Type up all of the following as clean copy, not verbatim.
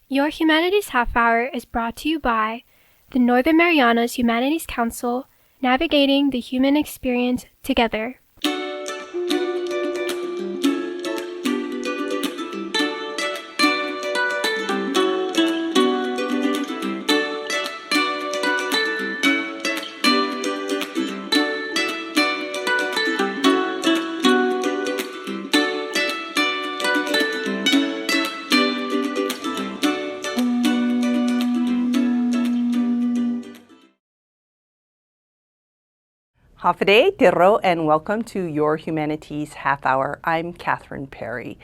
Your Humanities Half Hour is brought to you by the Northern Marianas Humanities Council, navigating the human experience together. Hafide, Tiro, and welcome to Your Humanities Half Hour. I'm Catherine Perry.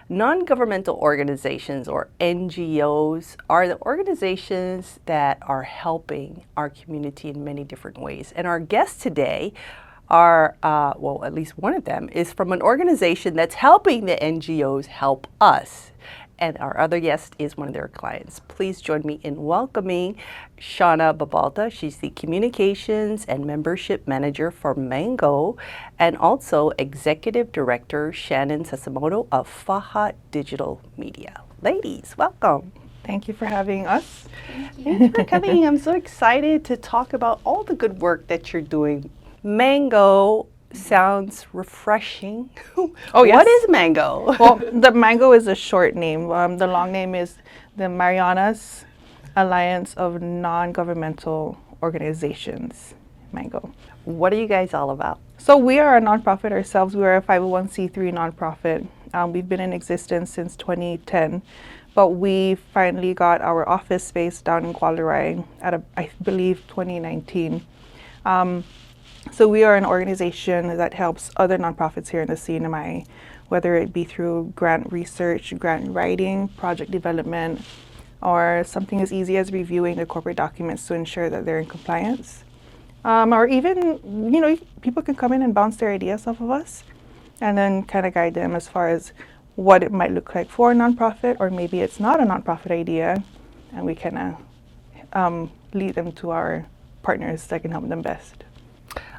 Non-governmental organizations, or NGOs, are the organizations that are helping our community in many different ways. And our guests today are, well, at least one of them, is from an organization that's helping the NGOs help us. And our other guest is one of their clients. Please join me in welcoming Shawna Babauta. She's the Communications and Membership Manager for Mango, and also Executive Director Shannon Sasamoto of Faha Digital Media. Ladies, welcome. Thank you for having us. Thank you for coming. I'm so excited to talk about all the good work that you're doing. Mango sounds refreshing. Oh, yes. What is Mango? Well, the Mango is a short name. The long name is the Marianas Alliance of Non-governmental Organizations, Mango. What are you guys all about? So we are a nonprofit ourselves. We are a 501c3 nonprofit. We've been in existence since 2010, but we finally got our office space down in Guadalupe at, I believe, 2019. So we are an organization that helps other nonprofits here in the CNMI, whether it be through grant research, grant writing, project development, or something as easy as reviewing the corporate documents to ensure that they're in compliance. Or even, people can come in and bounce their ideas off of us and then kind of guide them as far as what it might look like for a nonprofit, or maybe it's not a nonprofit idea, and we kind of lead them to our partners that can help them best.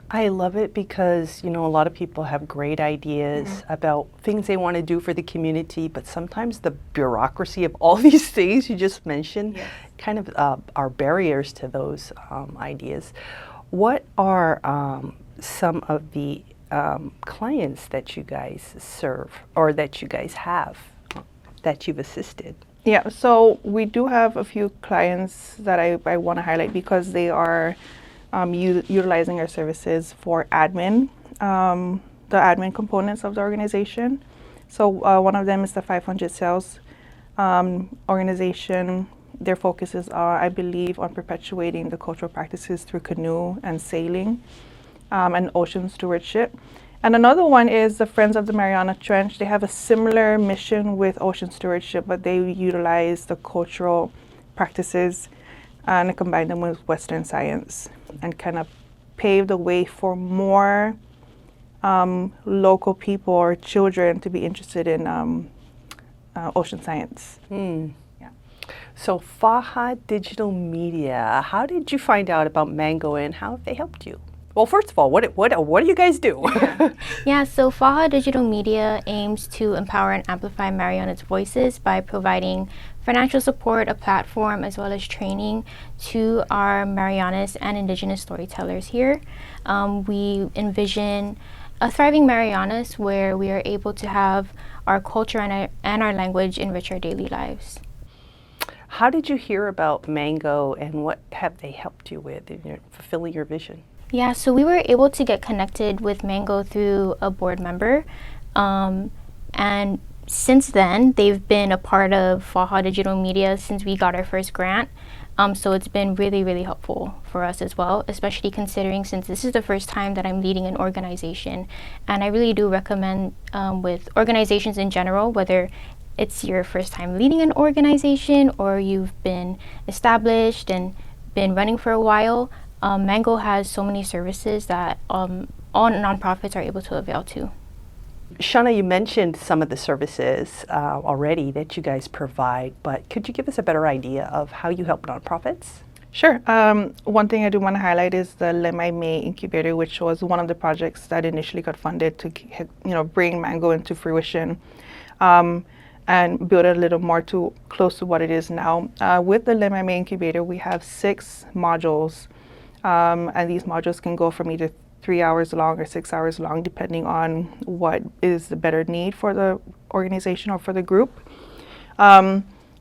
I love it because, a lot of people have great ideas about things they want to do for the community, but sometimes the bureaucracy of all these things you just mentioned kind of are barriers to those ideas. What are some of the clients that you guys serve or that you guys have that you've assisted? Yeah, so we do have a few clients that I want to highlight because they are utilizing our services for admin, the admin components of the organization. So one of them is the 500 Sales organization. Their focus is, I believe, on perpetuating the cultural practices through canoe and sailing and ocean stewardship. And another one is the Friends of the Mariana Trench. They have a similar mission with ocean stewardship, but they utilize the cultural practices and combine them with Western science and kind of pave the way for more local people or children to be interested in ocean science. Yeah. So Faha Digital Media, how did you find out about Mango and how have they helped you? Well, first of all, what do you guys do? Yeah, so Faha Digital Media aims to empower and amplify Marianas' voices by providing financial support, a platform, as well as training to our Marianas and Indigenous storytellers here. We envision a thriving Marianas where we are able to have our culture and our language enrich our daily lives. How did you hear about Mango and what have they helped you with in fulfilling your vision? Yeah, so we were able to get connected with Mango through a board member. And since then, they've been a part of Faha Digital Media since we got our first grant. So it's been really, really helpful for us as well, especially considering since this is the first time that I'm leading an organization. And I really do recommend with organizations in general, whether it's your first time leading an organization or you've been established and been running for a while, Mango has so many services that all nonprofits are able to avail to. Shawna, you mentioned some of the services already that you guys provide, but could you give us a better idea of how you help nonprofits? Sure. One thing I do want to highlight is the Lemai May Incubator, which was one of the projects that initially got funded to bring Mango into fruition. and build it a little more to close to what it is now. With the LMIA incubator, we have 6 modules, and these modules can go from either 3 hours long or 6 hours long, depending on what is the better need for the organization or for the group.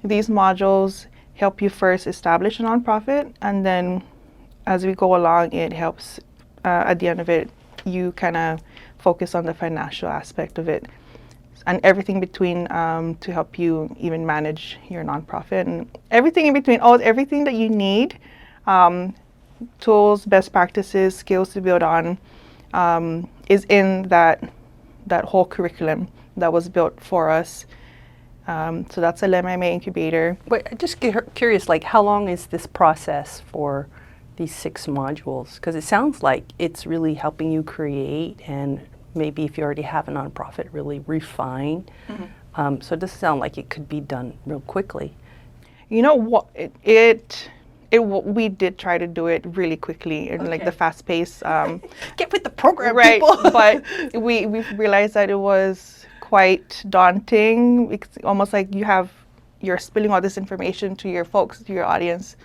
These modules help you first establish a nonprofit, and then as we go along, it helps at the end of it, you kind of focus on the financial aspect of it and everything between to help you even manage your nonprofit and everything in between, everything that you need, tools, best practices, skills to build on, is in that whole curriculum that was built for us. So that's a LMIA incubator. But I'm just curious, like, how long is this process for these 6 modules? Because it sounds like it's really helping you create, and maybe if you already have a nonprofit, really refine. So it doesn't sound like it could be done real quickly. You know what? We did try to do it really quickly and like the fast pace. Get with the program, right? people. But we realized that it was quite daunting. It's almost like you're spilling all this information to your folks, to your audience.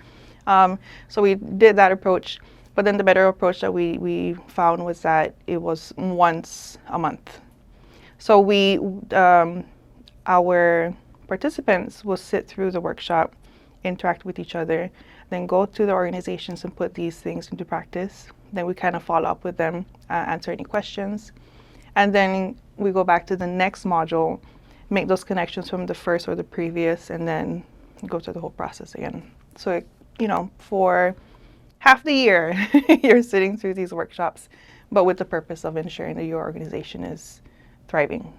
So we did that approach. But then the better approach that we found was that it was once a month. So our participants will sit through the workshop, interact with each other, then go to the organizations and put these things into practice. Then we kind of follow up with them, answer any questions. And then we go back to the next module, make those connections from the first or the previous, and then go through the whole process again. So, for half the year, you're sitting through these workshops, but with the purpose of ensuring that your organization is thriving.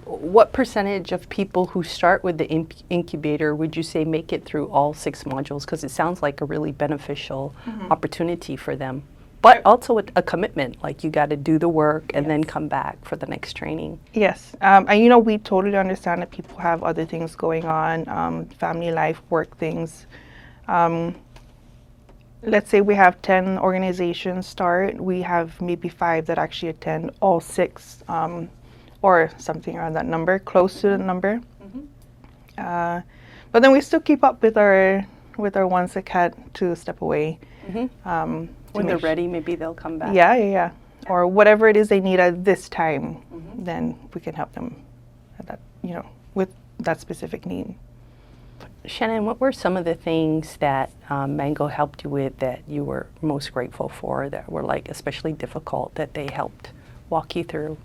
What percentage of people who start with the incubator would you say make it through all 6 modules? Because it sounds like a really beneficial opportunity for them, but also a commitment, like you got to do the work and then come back for the next training. Yes, and we totally understand that people have other things going on, family life, work things. Let's say we have 10 organizations start, we have maybe 5 that actually attend all 6, or something around that number, close to the number. But then we still keep up with our ones that had to step away. When they're ready, maybe they'll come back. Yeah. Or whatever it is they need at this time, then we can help them at that, with that specific need. Shannon, what were some of the things that Mango helped you with that you were most grateful for, that were like especially difficult, that they helped walk you through?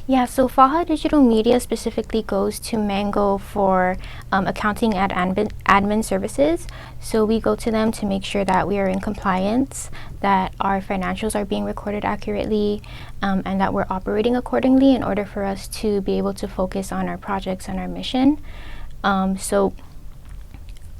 Yeah, so Faha Digital Media specifically goes to Mango for accounting and admin services. So we go to them to make sure that we are in compliance, that our financials are being recorded accurately, and that we're operating accordingly in order for us to be able to focus on our projects and our mission. So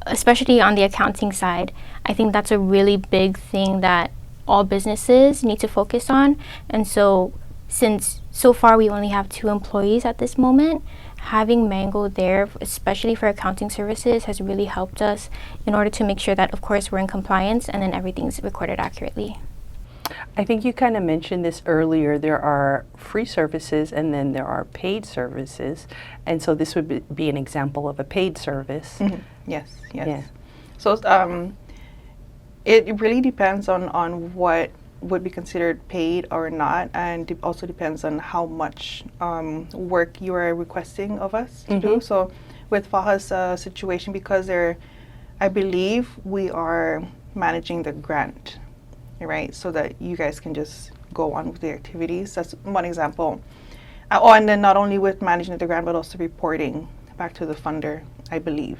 especially on the accounting side, I think that's a really big thing that all businesses need to focus on. And so since so far we only have 2 employees at this moment, having Mango there, especially for accounting services, has really helped us in order to make sure that, of course, we're in compliance and then everything's recorded accurately. I think you kind of mentioned this earlier. There are free services and then there are paid services. And so this would be an example of a paid service. Yes. Yeah. So it really depends on what would be considered paid or not, and it also depends on how much work you are requesting of us to do. So with Faha's situation, because I believe we are managing the grant, right? So that you guys can just go on with the activities. That's one example. And then not only with managing the grant, but also reporting back to the funder, I believe.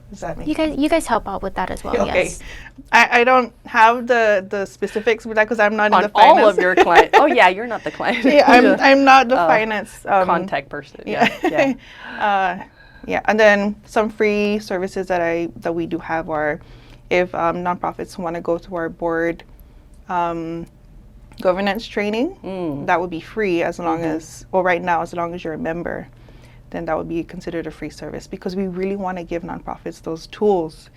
Does that make sense? You guys help out with that as well, Okay. yes. I don't have the specifics with that because I'm not in the finance. On all of your clients. Oh yeah, you're not the client. Yeah, I'm not the finance contact person. Yeah. And then some free services that we do have are, if nonprofits want to go to our board governance training, that would be free as long as, well, right now, as long as you're a member, then that would be considered a free service, because we really want to give nonprofits those tools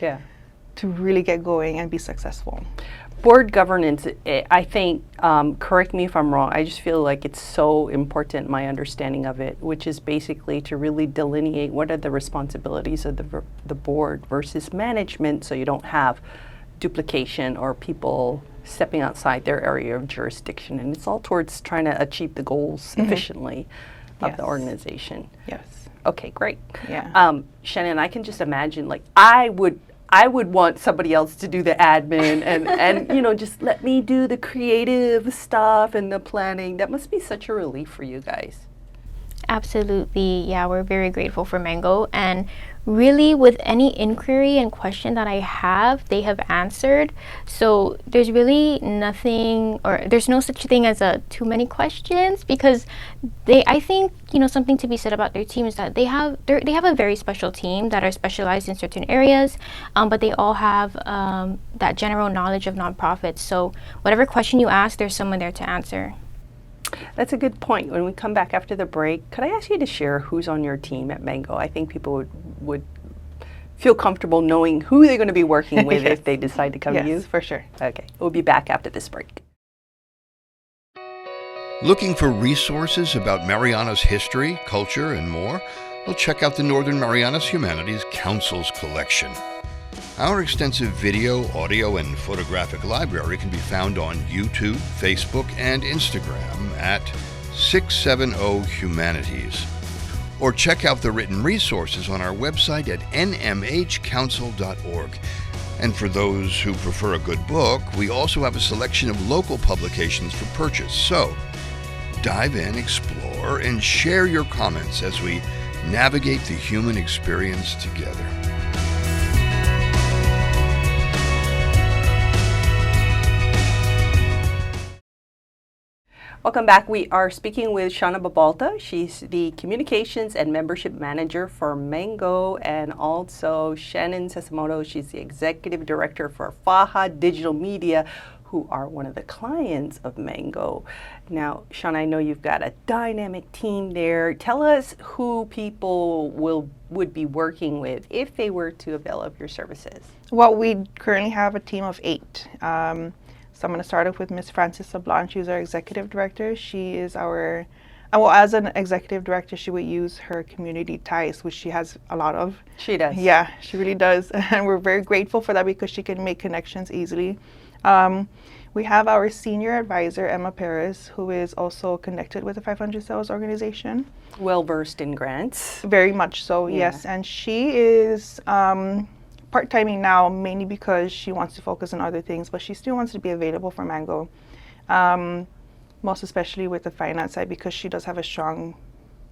to really get going and be successful. Board governance, I think, correct me if I'm wrong, I just feel like it's so important, my understanding of it, which is basically to really delineate what are the responsibilities of the board versus management, so you don't have duplication or people stepping outside their area of jurisdiction. And it's all towards trying to achieve the goals efficiently of the organization. Yes. Okay, great. Yeah. Shannon, I can just imagine, like, I would want somebody else to do the admin and you know, just let me do the creative stuff and the planning. That must be such a relief for you guys. Absolutely. Yeah, we're very grateful for Mango. And really, with any inquiry and question that I have, they have answered. So there's really nothing, or there's no such thing as too many questions, because I think, you know, something to be said about their team is that they have a very special team that are specialized in certain areas, but they all have that general knowledge of nonprofits. So whatever question you ask, there's someone there to answer. That's a good point. When we come back after the break, could I ask you to share who's on your team at Mango? I think people would feel comfortable knowing who they're going to be working with if they decide to come to you. Yes, for sure. Okay, we'll be back after this break. Looking for resources about Marianas history, culture, and more? Well, check out the Northern Marianas Humanities Council's collection. Our extensive video, audio, and photographic library can be found on YouTube, Facebook, and Instagram at 670 Humanities. Or check out the written resources on our website at nmhcouncil.org. And for those who prefer a good book, we also have a selection of local publications for purchase. So, dive in, explore, and share your comments as we navigate the human experience together. Welcome back. We are speaking with Shawna Babauta. She's the Communications and Membership Manager for Mango, and also Shannon Sasamoto. She's the Executive Director for Faha Digital Media, who are one of the clients of Mango. Now, Shawna, I know you've got a dynamic team there. Tell us who people would be working with if they were to avail of your services. Well, we currently have a team of 8. So I'm going to start off with Miss Frances Sablon. She's our executive director. She is our, well, as an executive director, she would use her community ties, which she has a lot of. She does. Yeah, she really does. And we're very grateful for that because she can make connections easily. We have our senior advisor, Emma Perez, who is also connected with the 500 Sales organization. Well versed in grants. Very much so, yes. And she is part-timing now, mainly because she wants to focus on other things, but she still wants to be available for Mango, most especially with the finance side, because she does have a strong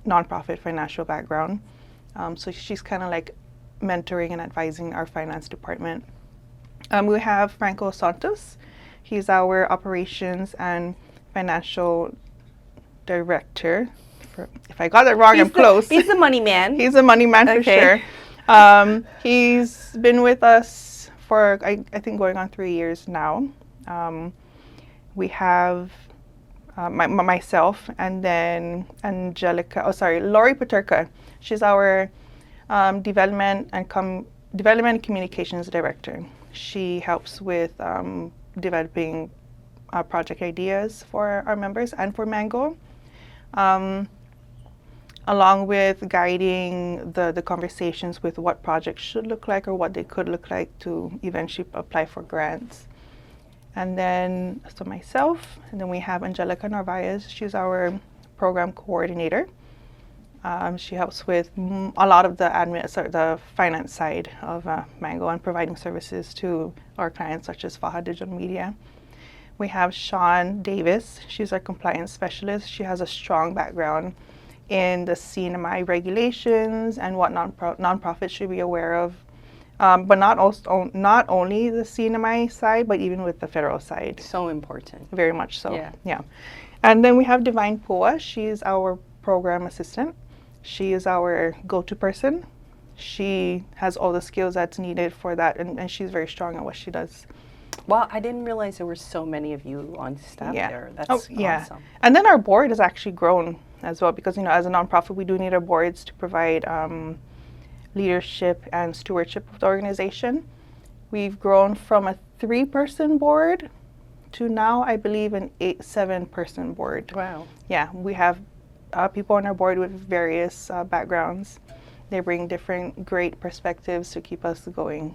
nonprofit financial background. So she's kind of like mentoring and advising our finance department. We have Franco Santos. He's our operations and financial director. If I got that wrong, I'm close. He's the money man. He's a money man for sure. He's been with us for, I think, going on 3 years now. We have myself, and then Lori Paterka. She's our development and communications director. She helps with developing project ideas for our members and for Mango, along with guiding the conversations with what projects should look like or what they could look like to eventually apply for grants. And then, so myself, and then we have Angelica Narvaez. She's our program coordinator. She helps with a lot of the finance side of Mango and providing services to our clients such as Faha Digital Media. We have Sean Davis. She's our compliance specialist. She has a strong background in the CNMI regulations and what nonprofits should be aware of, but not only the CNMI side, but even with the federal side. So important. Very much so. Yeah. And then we have Divine Poa. She's our program assistant. She is our go-to person. She has all the skills that's needed for that, and she's very strong at what she does. Well, I didn't realize there were so many of you on staff there. That's awesome. And then our board has actually grown as well, because, you know, as a nonprofit, we do need our boards to provide leadership and stewardship of the organization. We've grown from a 3-person board to now, I believe, an 7-person board. Wow. Yeah, we have people on our board with various backgrounds. They bring different great perspectives to keep us going.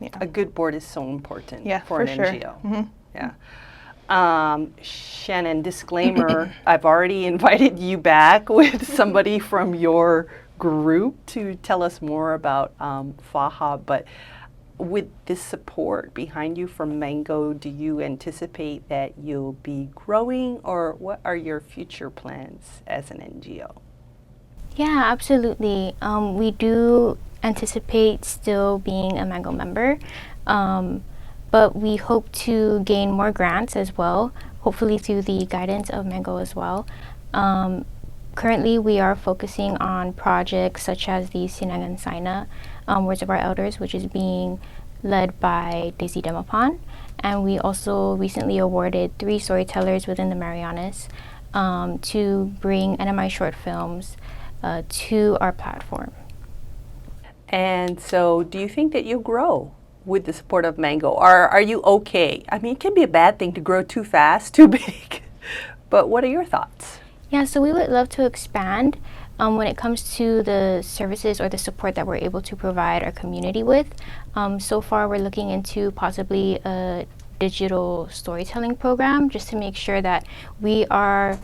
Yeah. A good board is so important for an sure. NGO. Yeah. Shannon, disclaimer, I've already invited you back with somebody from your group to tell us more about Faha, but with this support behind you from Mango, do you anticipate that you'll be growing, or what are your future plans as an NGO? Yeah, absolutely. We do anticipate still being a Mango member, but we hope to gain more grants as well, hopefully through the guidance of Mango as well. Currently, we are focusing on projects such as the Sinangan Saina, Words of Our Elders, which is being led by Daisy Demapan. And we also recently awarded 3 storytellers within the Marianas to bring NMI short films to our platform. And so do you think that you'll grow with the support of Mango? Or are you okay? I mean, it can be a bad thing to grow too fast, too big. But what are your thoughts? Yeah, so we would love to expand when it comes to the services or the support that we're able to provide our community with. So far, we're looking into possibly a digital storytelling program just to make sure that we are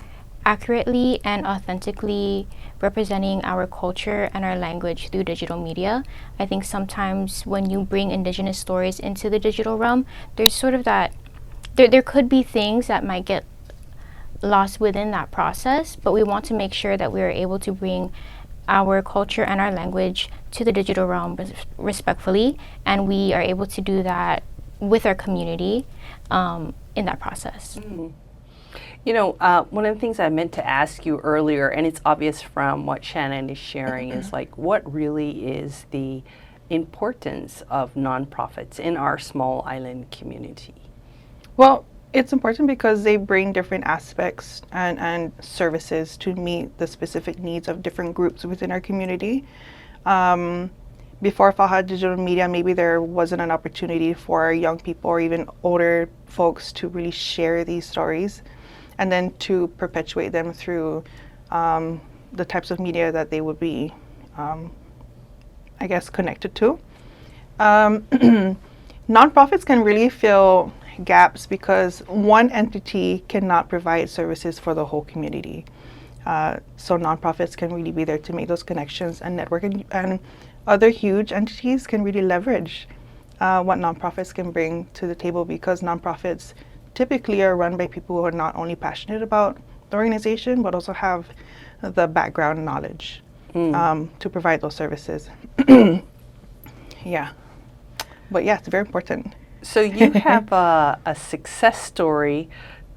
accurately and authentically representing our culture and our language through digital media. I think sometimes when you bring Indigenous stories into the digital realm, there's sort of that, there could be things that might get lost within that process, but we want to make sure that we are able to bring our culture and our language to the digital realm respectfully, and we are able to do that with our community in that process. You know, one of the things I meant to ask you earlier, and it's obvious from what Shannon is sharing, is like, what really is the importance of nonprofits in our small island community? Well, it's important because they bring different aspects and services to meet the specific needs of different groups within our community. Before Faha Digital Media, maybe there wasn't an opportunity for young people or even older folks to really share these stories and then to perpetuate them through the types of media that they would be, I guess, connected to. Nonprofits can really fill gaps because one entity cannot provide services for the whole community. So nonprofits can really be there to make those connections and network, and other huge entities can really leverage what nonprofits can bring to the table, because nonprofits typically are run by people who are not only passionate about the organization but also have the background knowledge to provide those services. Yeah, but yeah, it's very important. So you have a success story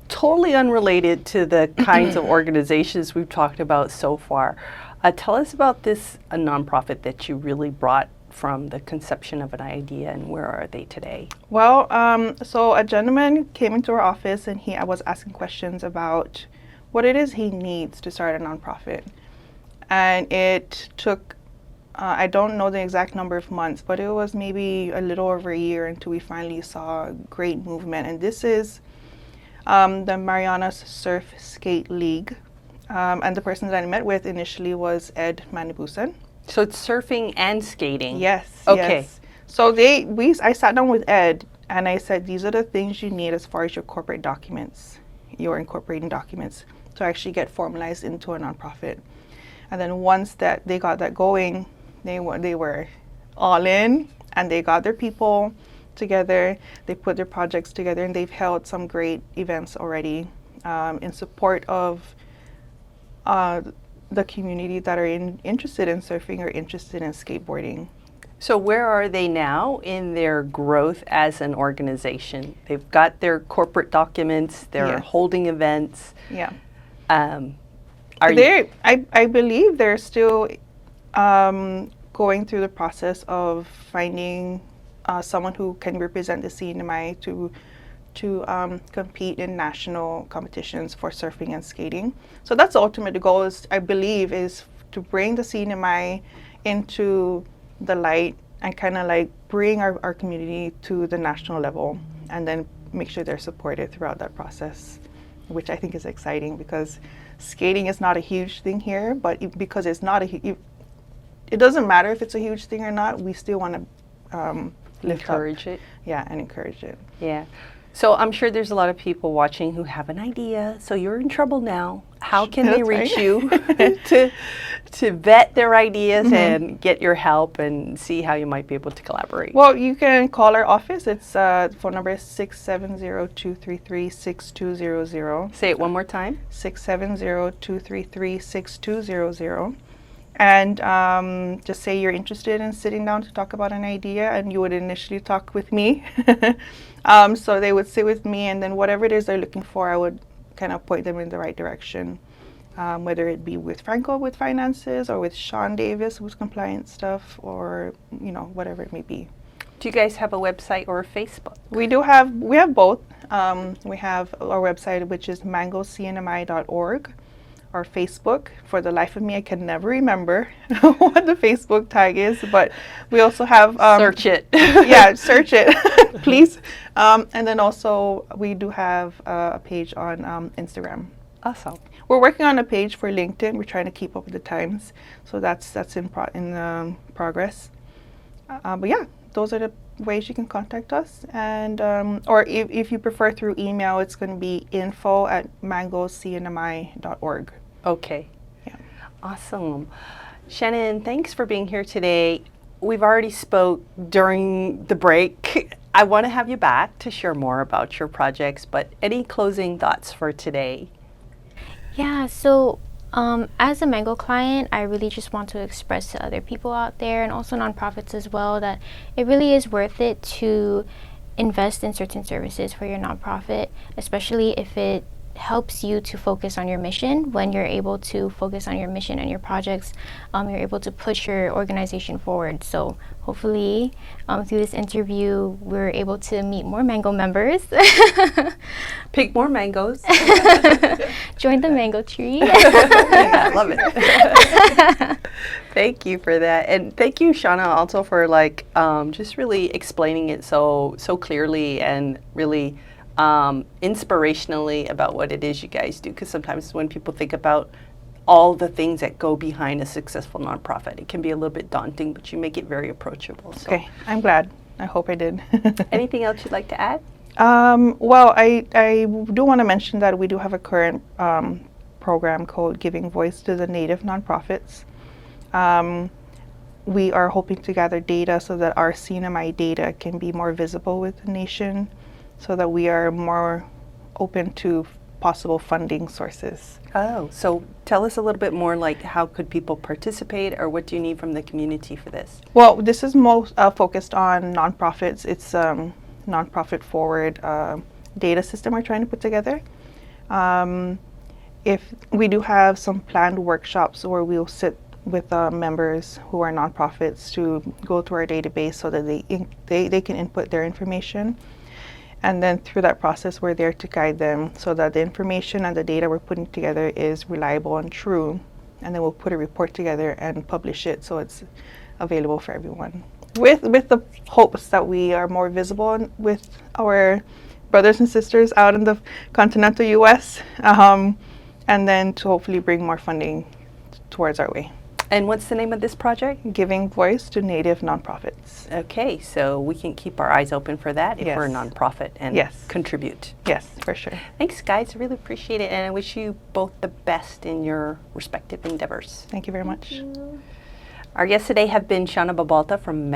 totally unrelated to the kinds of organizations we've talked about so far. Tell us about this a nonprofit that you really brought from the conception of an idea, and where are they today? Well, so a gentleman came into our office and I was asking questions about what it is he needs to start a nonprofit. And it took, I don't know the exact number of months, but it was maybe a little over a year until we finally saw a great movement. And this is the Marianas Surf Skate League. And the person that I met with initially was Ed Manibusan. So it's surfing and skating? Yes. Okay. Yes. So I sat down with Ed and I said, these are the things you need as far as your corporate documents, your incorporating documents, to actually get formalized into a nonprofit. And then once that they got that going, they were all in, and they got their people together, they put their projects together, and they've held some great events already in support of the community that are interested in surfing or interested in skateboarding. So where are they now in their growth as an organization? They've got their corporate documents, they're holding events. Yeah. I believe they're still going through the process of finding someone who can represent the CNMI to compete in national competitions for surfing and skating. So that's the ultimate goal, is, I believe, is to bring the CNMI into the light and kind of like bring our community to the national level, and then make sure they're supported throughout that process, which I think is exciting because skating is not a huge thing here, but because it's not it doesn't matter if it's a huge thing or not, we still want to Encourage it. Yeah, and encourage it. Yeah. So I'm sure there's a lot of people watching who have an idea. So you're in trouble now. How can they That's reach right. you to vet their ideas and get your help and see how you might be able to collaborate? Well, you can call our office. It's phone number is 670-233-6200. Say it one more time. 670-233-6200. And just say you're interested in sitting down to talk about an idea, and you would initially talk with me. So they would sit with me, and then whatever it is they're looking for, I would kind of point them in the right direction, whether it be with Franco with finances or with Sean Davis with compliance stuff, or whatever it may be. Do you guys have a website or a Facebook? We have both. We have our website, which is mangocnmi.org. Our Facebook. For the life of me, I can never remember what the Facebook tag is, but we also have Search it. Yeah, search it, please. And then also we do have a page on Instagram. Awesome. We're working on a page for LinkedIn. We're trying to keep up with the times, so that's in progress. But yeah, those are the ways you can contact us, and or if you prefer through email, it's going to be info@mangocnmi.org. Okay. Yeah. Awesome. Shannon, thanks for being here today. We've already spoke during the break. I want to have you back to share more about your projects, but any closing thoughts for today? Yeah, so as a Mango client, I really just want to express to other people out there, and also nonprofits as well, that it really is worth it to invest in certain services for your nonprofit, especially if it helps you to focus on your mission. When you're able to focus on your mission and your projects, you're able to push your organization forward. So hopefully through this interview, we're able to meet more Mango members. Pick more mangoes. Join the mango tree. I love it. Thank you for that, and thank you, Shawna, also for just really explaining it so clearly and really inspirationally about what it is you guys do. Because sometimes when people think about all the things that go behind a successful nonprofit, it can be a little bit daunting, but you make it very approachable. So. Okay, I'm glad. I hope I did. Anything else you'd like to add? Well, I do want to mention that we do have a current program called Giving Voice to the Native Nonprofits. We are hoping to gather data so that our CNMI data can be more visible with the nation, so that we are more open to possible funding sources. Oh, so tell us a little bit more, like how could people participate, or what do you need from the community for this? Well, this is most focused on nonprofits. It's nonprofit forward data system we're trying to put together. If we do have some planned workshops where we'll sit with members who are nonprofits to go through our database so that they can input their information. And then through that process, we're there to guide them so that the information and the data we're putting together is reliable and true. And then we'll put a report together and publish it so it's available for everyone. With the hopes that we are more visible with our brothers and sisters out in the continental US, and then to hopefully bring more funding towards our way. And what's the name of this project? Giving Voice to Native Nonprofits. Okay, so we can keep our eyes open for that if we're a nonprofit and contribute. Yes, for sure. Thanks, guys. I really appreciate it, and I wish you both the best in your respective endeavors. Thank you very much. Our guests today have been Shawna Babauta from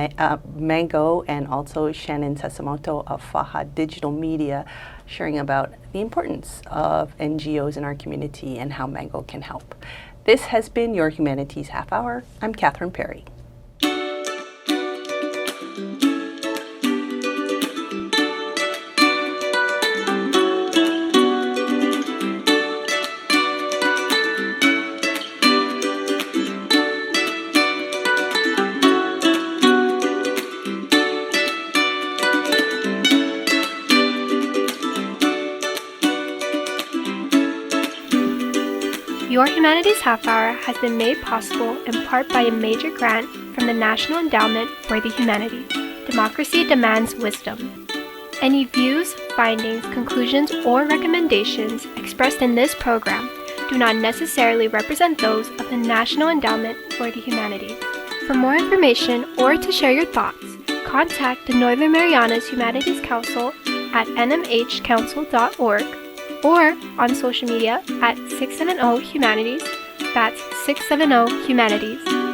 Mango, and also Shannon Sasamoto of Faha Digital Media, sharing about the importance of NGOs in our community and how Mango can help. This has been your Humanities Half Hour. I'm Catherine Perry. Your Humanities Half Hour has been made possible in part by a major grant from the National Endowment for the Humanities. Democracy demands wisdom. Any views, findings, conclusions, or recommendations expressed in this program do not necessarily represent those of the National Endowment for the Humanities. For more information or to share your thoughts, contact the Northern Marianas Humanities Council at nmhcouncil.org or on social media at 670 Humanities. That's 670 Humanities.